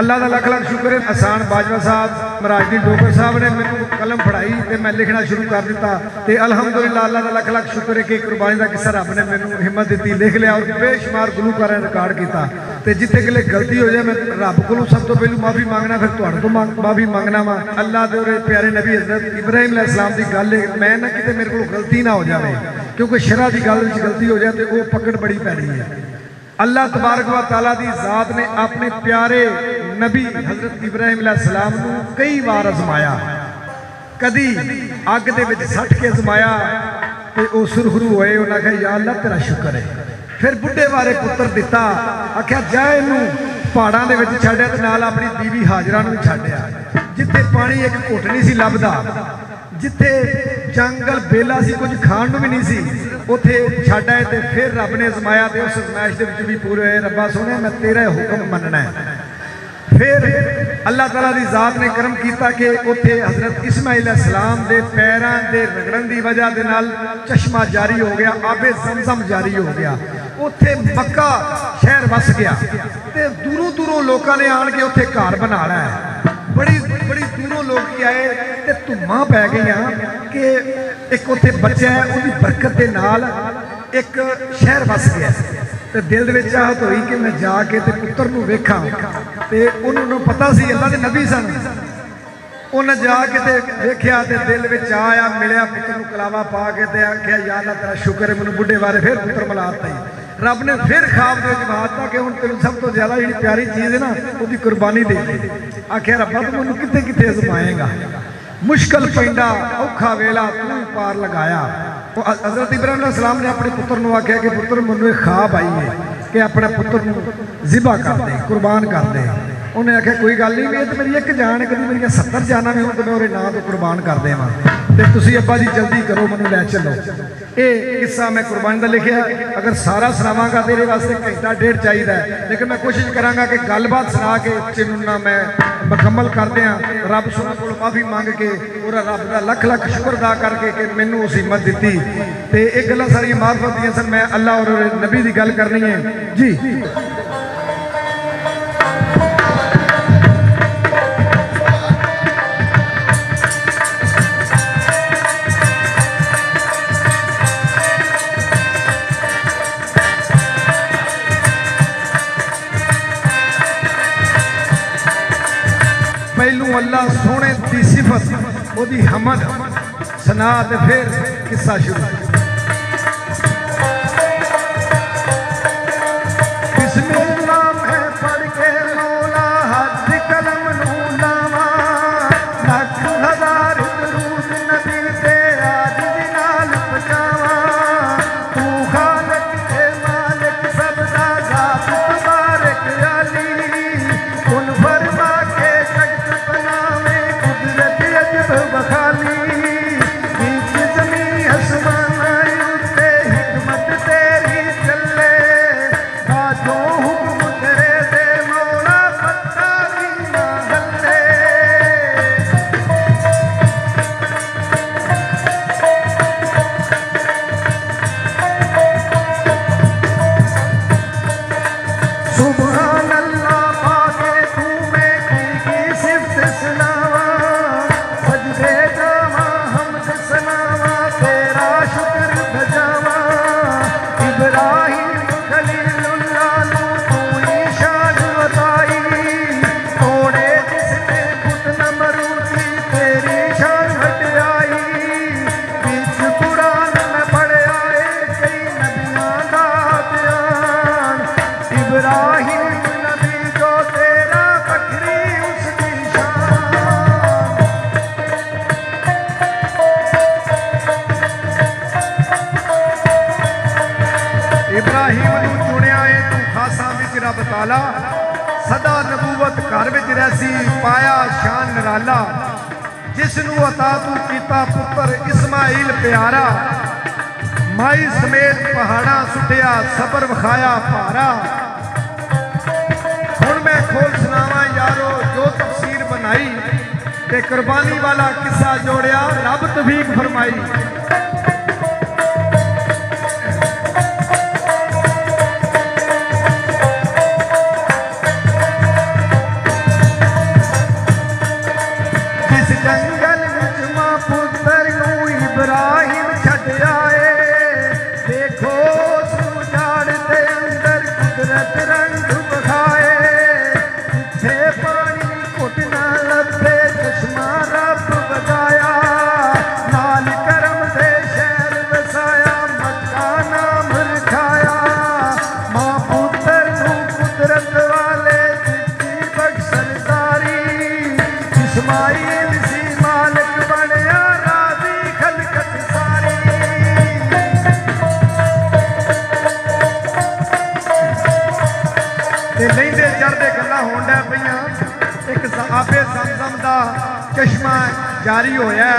अल्लाह का लख लख शुक्र है। एहसान बाजवा साहब मराजदी डोगर साहब ने मैंने कलम फड़ाई तो मैं लिखना शुरू कर दिता। तो अलहमदुलिल्लाह अल्लाह का लख लख शुक्र है कि कुर्बानी का किस्सा रब ने मैंने हिम्मत दी, लिख लिया और बेशुमार गुलूकारा ने रिकॉर्ड किया। तो जिथे किले गलती हो जाए मैं रब को सब तो पहलू माफ़ी मंगना, फिर तुहाडे को माफ़ी मंगना वा। अल्लाह के प्यारे नबी हज़रत इब्राहिम अलैहिस्सलाम की गल है, मैं ना कि मेरे को गलती ना हो जाए, क्योंकि शरअ की गल गलती हो जाए तो वह पकड़ बड़ी पैनी है। अल्लाह तबारक व तआला दी ज़ात ने अपने प्यारे नबी हज़रत इब्राहिम अलैहिस्सलाम नूं कई बार आजमाया, कदी अग दे विच सट के आजमाया तो वह सुरखरू होए, उन्हें आख्या या अल्लाह तेरा शुक्र है। फिर बुढ़े बारे पुत्र दिता, आख्या जा इनू पहाड़ों के विच छड्डिया ते नाल अपनी बीवी हाजरा नूं छड्डिया, जिथे पानी एक घुट नहीं सी लभदा, जिथे जंगल बेला सी कुछ खाण नूं भी नहीं सी, उथे छड्ड आए। तो फिर रब ने आजमाया तो उस आजमाइश के विच भी पूरे होए। रब्बा सोहणिया मैं तेरा हुक्म मनना है। फिर अल्लाह तआला की ज़ात ने करम किया कि उत्थे हज़रत इस्माइल अलैहिस्सलाम के पैरों के रगड़न की वजह के नाल चश्मा जारी हो गया, आबे ज़मज़म जारी हो गया, उत्थे मक्का शहर वस गया। तो दूरों दूरों लोगों ने आन के उत्थे घर बना लिया है। बड़ी बड़ी दूरों लोग आए तो धुम्मां पै गई कि एक उत्थे बच्चा है, उसकी बरकत के नाल एक शहर वस गया। तो दिल में चाहत हुई कि मैं जाके ते पुत्र नूं वेखां, ते उन्होंने पता सी अल्लाह के नबी सन। उन्हें जाके ते वेख्या ते दिल में आया, मिलिया पुत्र नूं कलावा पा के ते आख्या या अल्लाह तेरा शुक्र है, मैनूं बुढ़े बारे फिर पुत्र मिलाता ही। रब ने फिर ख्वाब दे जवाबता कि हुण तेनूं सब तो ज्यादा जी प्यारी चीज़ है ना उसकी कुर्बानी दे दे। आख्या रब्बा तू मैनूं कित्थे कित्थे आजमाएगा, मुश्किल पैंदा औखा वेला तू पार लगाया। हज़रत इब्राहिम अलैहिस्सलाम ने अपने पुत्र नूं आख्या कि पुत्र मैनूं एक ख्वाब आई है कि अपने पुत्र नूं ज़िबा कर दे, कुर्बान कर दे। उन्हें आख्या कोई गल नहीं, ये तो मेरी एक जान है, कभी मेरी 70 जाना भी हो तो मैं उहदे नां तो कुर्बान कर देवां, ते तुसीं अब्बा जी जल्दी करो मैनूं लै चलो। ये किस्सा मैं कुर्बानी का लिखिया, अगर सारा सुनावांगा तेरे वास्ते घंटा डेढ़ चाहिए, लेकिन मैं कोशिश करांगा कि गलबात सुना के चीनू ना मैं मुकम्मल कर दियाँ। रब सोहणे कोलों माफ़ी मंग के और रब का लख लख शुक्र अदा करके कि मैनूं उस हिम्मत दी। तो ये गल्लां सारियां मार्फत दियां सन। मैं अल्लाह और नबी की गल करनी है जी। पहलू अल्लाह सोने की सिफत ओदी हमद सना ते फिर किस्सा शुरू। बिस्मिल्लाह मैं पढ़ के मौला हद कलम नू लावा, लख हजार दरूद नबी ते आज दी नाल पजावा। तू खालिक ते मालिक सब दा ज़ात तबारक अली, उन फरमा के जगत बनावे कुदरत अजब बखाली। बीच ज़मीं आसमान उत्ते हिकमत तेरी चले, बाजों हुक्म तेरे दे मौला पत्ता भी ना हले। सुभान अल्लाह पाके तू में की सिफ्त सुनावा, सजदे जावा हमद सनावा तेरा शुक्र बजावा। इब्राहिम खलीलुल्लाह नू तू ही शान बताई, तोड़े जिसने पुत नमरूदी तेरी शान हटाई। बीच कुरान में पढ़िया है कई नबियां दा बयान, इब्राहिम नबी जो तेरा बकरी उसकी शान। इब्राहिम नूं चुनिया है तू खासा विच रब ताला, सदा नबूवत घर विच रहसी पाया शान निराला। जिसनू अता तू कीता पुत्र इस्माइल प्यारा, माई समेत पहाड़ा सुटिया सबर विखाया भारा। हुण मैं खोल सुनावा यारो जो तफसीर बनाई, ते कुर्बानी वाला किस्सा जोड़िया रब तौफीक फरमाई। इस्माइल सी मालिक बनया राजी खलकत सारी। ते लहिंदे चढ़दे गल्लां होण लग पईयां। एक आपे ज़मज़म दा चश्मा जारी होया,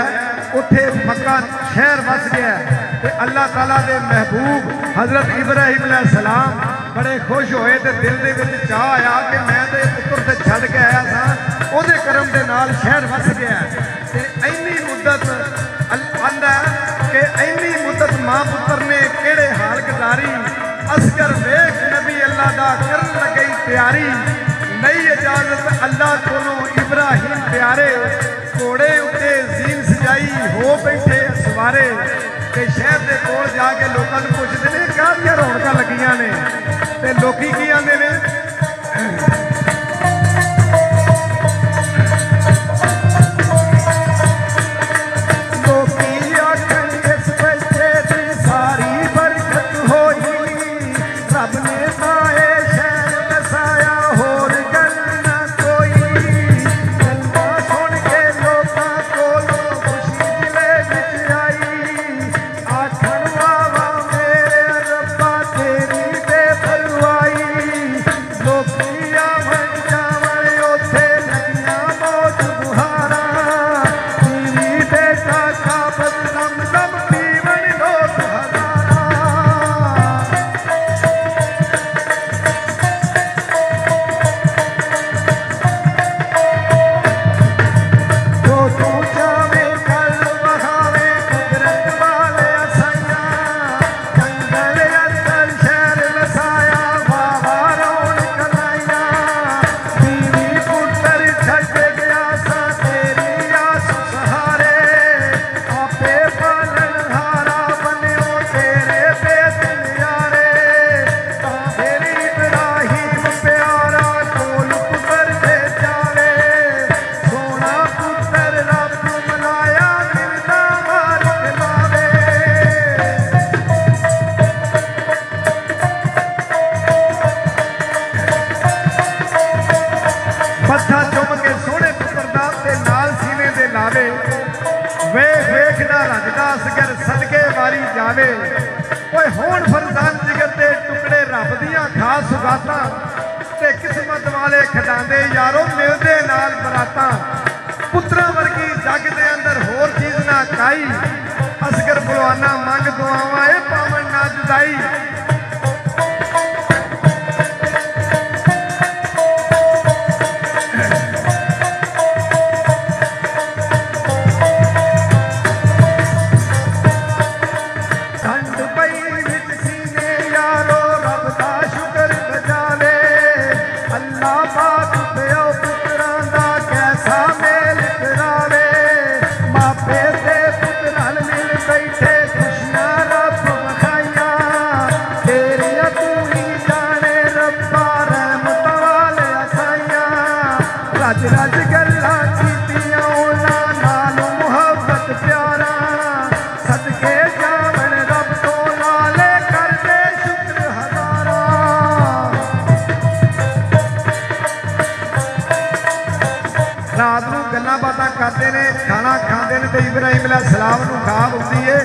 उत्थे मक्का शहर वस गया ते अल्लाह ताला दे महबूब हज़रत इब्राहिम अलैहिस्सलाम बड़े खुश होए ते दिल दे विच चाह आया कि मैं ते पुत्र ते छड्ड के आया सां, ओहदे करम दे नाल शहर वस गया। ते इन्नी मुद्दत आंदा कि इन्नी मुद्दत मां पुत्र ने किहड़े हाल गुजारी। असगर वेख नबी अल्लाह दा करन लगे तैयारी, नई इजाजत अल्लाह कोलों इब्राहिम प्यारे, घोड़े उत्ते जीन सजाई हो बैठे सवारे। ते शहर के कोल जाके लोगों को पुछते हैं क्या क्या रौनक लगियां ने, ते लोकी की आंदे ने किस्मत वाले खिडांदे यारों मिलते नाल बराता। पुत्रा वर्गी जग दे अंदर होर चीज ना काई, असगर बुलवाना मंग दुआवां ए पावन ना जुदाई। करते हैं खाना खाते हैं तो इब्राहिम अलैहिस्सलाम को खाब आती है।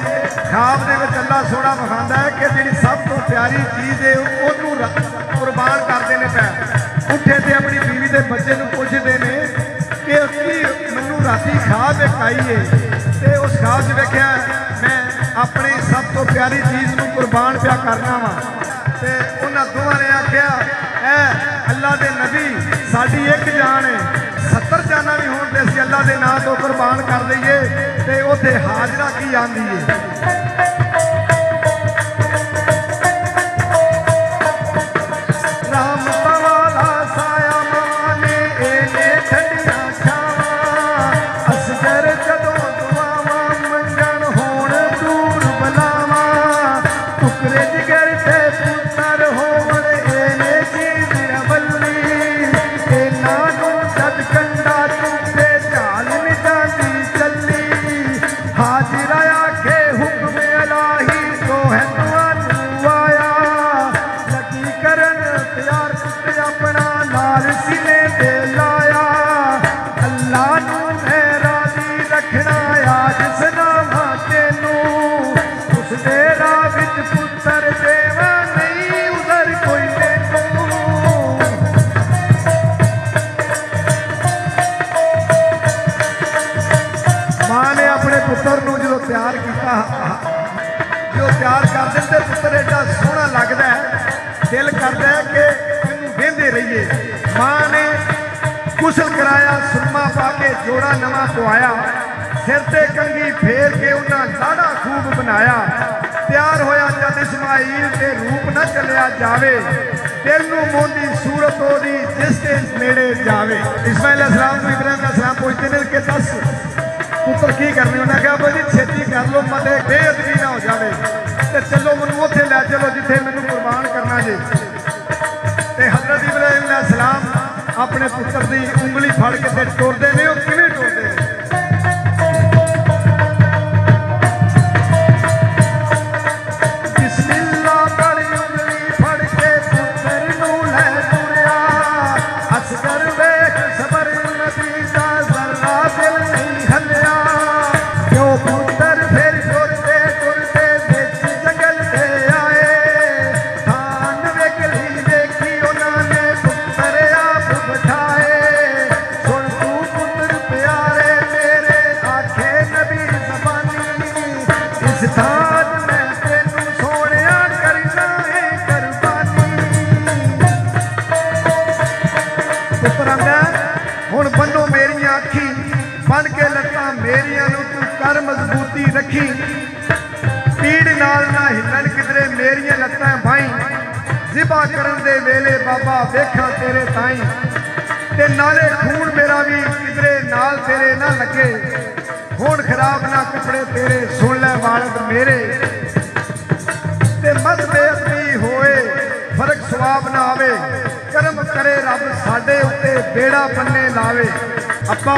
खाब के अल्लाह सोना विखाता है कि जी सब तो प्यारी चीज़ है उन्होंने कुर्बान करते हैं पै उठे तो अपनी बीवी के बच्चे को पुछते हैं कि मैनू राती खाब एक आई है तो उस खाब च वेख्या मैं अपनी सब तो प्यारी चीज़ को कुर्बान पिया करना वा। तो उन्होंने दोवां ने आख्या ऐ अल्लाह के नबी साड़ी एक जान है 70 जाना भी होने तो असीं अल्लाह के नाम तो कुर्बान कर दईए। तो उत्थे हाजरा की आंदी है हाजिरा के हुक्म अला प्यार किया जो प्यार कर देते पुत्र एडा सोहना लगता है, दिल करता है कि इनू वेंदे रहिए। मां ने गुसल कराया, सुरमा पा के जोड़ा नवा पवाया, सिर ते कंगी फेर के उन्हें लाड़ा खूब बनाया। तैयार होया जद इस्माइल ते रूप न चलिया जावे, दिल नू मोहंदी सूरत ओदी जिस दे नेड़े जावे। इस्माइल अलैहिस्सलाम को इब्राहिम अलैहिस्सलाम पूछते ने कि दस पुत्र की करने, उन्हें कहा भाई छेती कर लो, मत बेअदबी ना हो जाए, तो चलो मैनू उत्थे लै चलो जिथे मैनू कुर्बान करना जे। ते हज़रत इब्राहिम अलैहिस्सलाम अपने पुत्र की उंगली फड़ के टुरदे ने, किवें टुरदे ने? हुण बनो मेरिया अखी, बन के लत्तां मेरिया नूं तू कर मजबूती रखी, पीड़ नाल ना हिलन किधरे मेरिया लत्तां भाई, जिबा करन दे वेले बाबा वेखा तेरे ताई, ते नाले खून मेरा भी किधरे नाल तेरे ना लगे, हुण खराब ना कपड़े तेरे सुन लै वालद मेरे, ते मत बेअदबी होए फर्क सवाब ना आवे, करम करे रब साडे उत्ते बेड़ा बन्ने लावे। अब्बा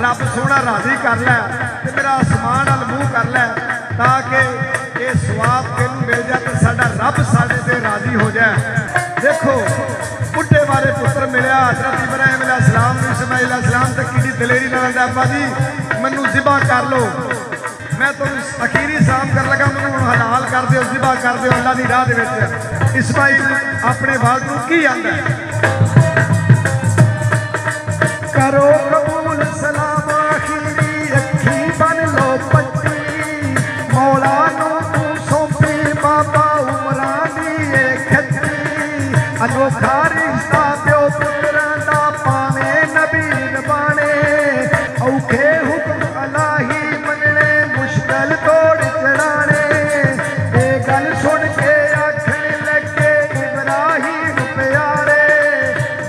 रब सोहना राजी कर लै ते मेरा आसमान अल मूँह कर लै, ताकि ये सवाब तेनू मिल जाए तो साडा रब साडे ते राजी हो जाए। देखो बुढ़े बारे पुत्र मिलया हज़रत इब्राहिम अलैहिस्सलाम नूं, इस्माइल अलैहिस्सलाम ते किहड़ी दलेरी नाल आंदा अब्बा जी मैनू ज़िबा कर लो, मैं तुम अखीरी साम कर लगा, मैनू हलाल कर दो, ज़िबा कर दो अल्लाह की राह दे विच। इस्माइल अपने बाल नूं की आंदा करो कबूल सलाम आखिरी अखी बन लो पट्टी, मौला नूं तू सौंपी बाबा उमरां दी ए खत्ती, अनोखा रिश्ता प्यो पुत्रां दा भावें नबी नबाणे, औखे हुक्म अलाही मनने मुश्किल तोड़ चढ़ाने, ये गल सुन के आखन लगे इब्राहिम प्यारे,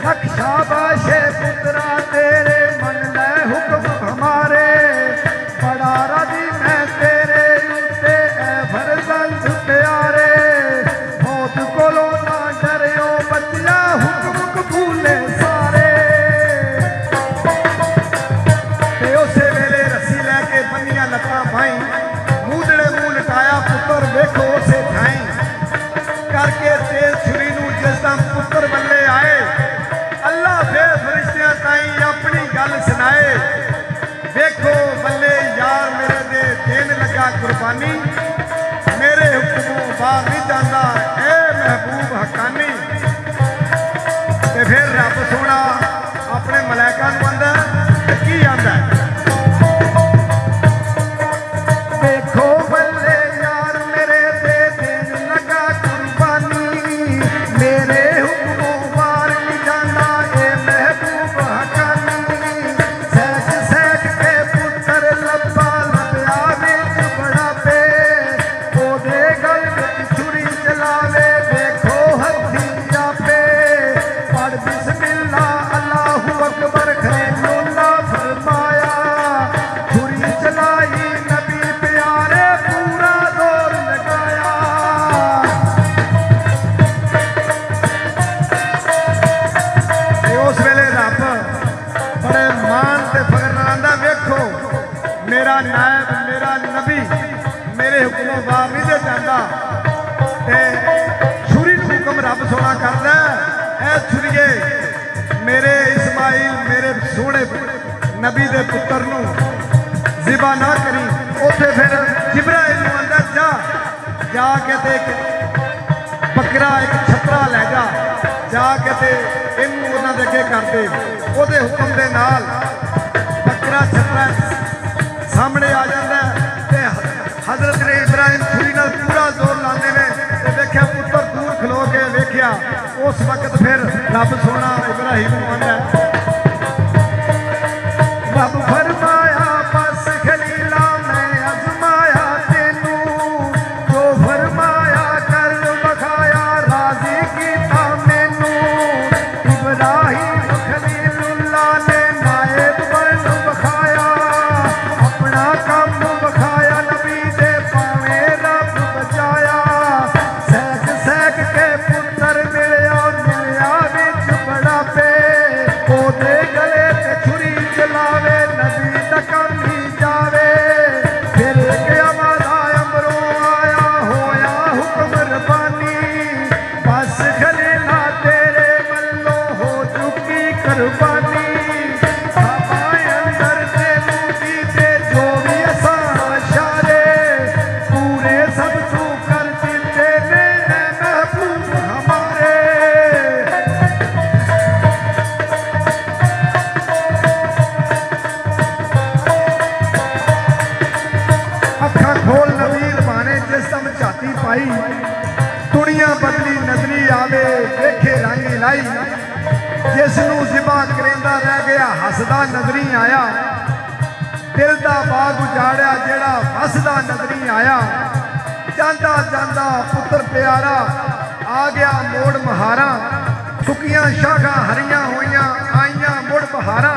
नक्शा बाशे पुत्रा तेरे मन लै हुक्म हमारे, बड़ा राजी मैं तेरे उत्ते ऐ फरजंद प्यारे, मौत कोलों ना डरियो बच्चा हुक्म कबूले सारे। ते उसे वेले रस्सी लैके बन्नियां लत्तां पाई, मूंदड़े मूंह लटाया पुत्र वेखो उसे ठाई, करके तेज छुरी नूं जिस दा पुत्र बल्ले आए, अल्लाह फिर फरिश्तियां ताईं अपनी गल सुनाए, देखो बल्ले यार मेरे दे देन लगा कुर्बानी, मेरे हुक्मों बाहर नहीं जाता ए महबूब हकानी। ते फिर रब सोना अपने मलैका नूं आंदा की आंदा, देखो बल्ले यार मेरे दे देन लगा कुर्बानी, मेरे हुक्मों बाहर नहीं जाता ए महबूब हकानी, सैक सैक के पुत्र लब्बा लब्या विच बुढ़ापे, ओदे गल विच छुरी चलावे देखो हथी आपे, पढ़ बिस्मिल्ला अल्लाहु अकबर खैरुल्लाह फरमाया, छुरी चलाई नबी प्यारे पूरा जोर लगाया। उस वेले रब बड़े मान ते फकर नाल आंदा वेखो मेरा नायब मेरा नबी मेरे हुक्मों बाहर नहीं दे जाता, ते छुरी नूं हुक्म रब सोना करदा ऐ छुरीए मेरे इस्माइल मेरे सोहने नबी दे पुत्र नूं ज़िबा ना करी। उत्थे फिर जिब्राइल नूं आंदा जा जाके ते एक बकरा एक छपरा लै जाके ते इनू उन्हां दे अगे कर दे, ओहदे हुक्म दे नाल बकरा छपरा सामने आ जाता है, उस वक्त फिर रब सोना इब्राहिम नूं आंदा रब फरमाया बस खलीला मैं अजमाया तेनू जो फरमाया कर बखाया राजी कीता मैनू इब्राहिम खलीलुल्लाह ने नायब बन बखाया अपना काम बखाया नबी दे पावे रब बचाया सैक सैक के पुत्र मिलिया विच बड़ा पे ओदे गले ते छुरी चलावे नबी दा काम ही जावे फिर गया वादा अमरों आया होया हुक्म रबानी बस खलीला तेरे वल्लों हो चुकी कुर्बानी हवाएं अंदर तेनू कीते जो भी असां इशारे पूरे सब तू कर दिते ने ऐ महबूब हमारे अखा खोल नबी रबाने जिस दम झाती पाई दुनिया बदली नजरी आवे देखे रंग लाई जिसनू जिबा करेंदा रह गया हसदा नजरी आया दिल दा बाग उजाड़िया जेड़ा हसदा नजरी आया जांदा जांदा पुत्र प्यारा आ गया मोड़ महारा सुकियां शाखा हरियां होइयां आइयां मुड़ बहारा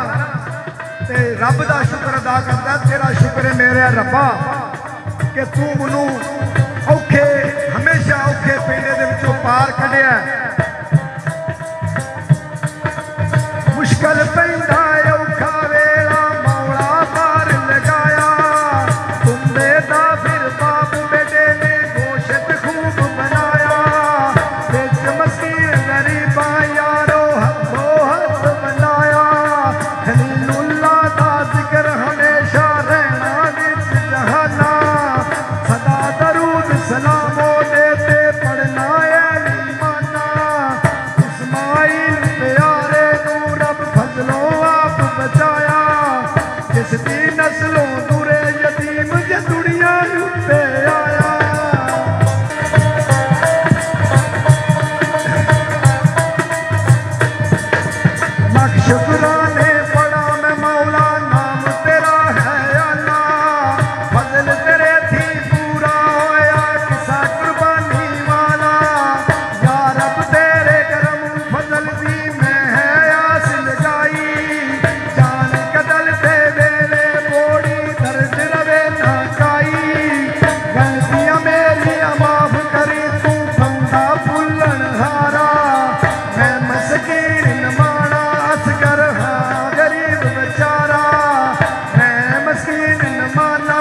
ते रब दा शुक्र अदा करदा तेरा शुक्र है मेरे रब्बा कि तू मैनू औखे हमेशा औखे पेंडे दे विचों पार कढिया मुश्किल पैंदा औखा वेला मौला पार लगाया तुंदे दा फिर बाप बेटे ने गोशत खूब बनाया बिच मस्कीन गरीबा यारो हथो हथ बनाया खलीलुल्लाह दा जिक्र हमेशा रहना विच जहाना सदा दरूद सलामो देते पढ़ना है ईमाना इस्माइल प्यारे नू रब फजलों आप बचाया जिसदी नस्लों दूरे यतीम जे दुनिया उत्ते आया लख शुक्राने पड़ा मैं मौला नाम तेरा है अल्लाह फजल तेरे थी पूरा होया किसा कुर्बानी वाला या रब तेरे करम फजल दी मैं है आस लगाई जान कदल ते वेले बोड़ी दर्द रवे ना काई गलतियां मेरियां माफ करी तू बंदा भुल्लन हारा मैं मस्कीन नमाना असगर हाँ गरीब बेचारा मैं मस्कीन नमाना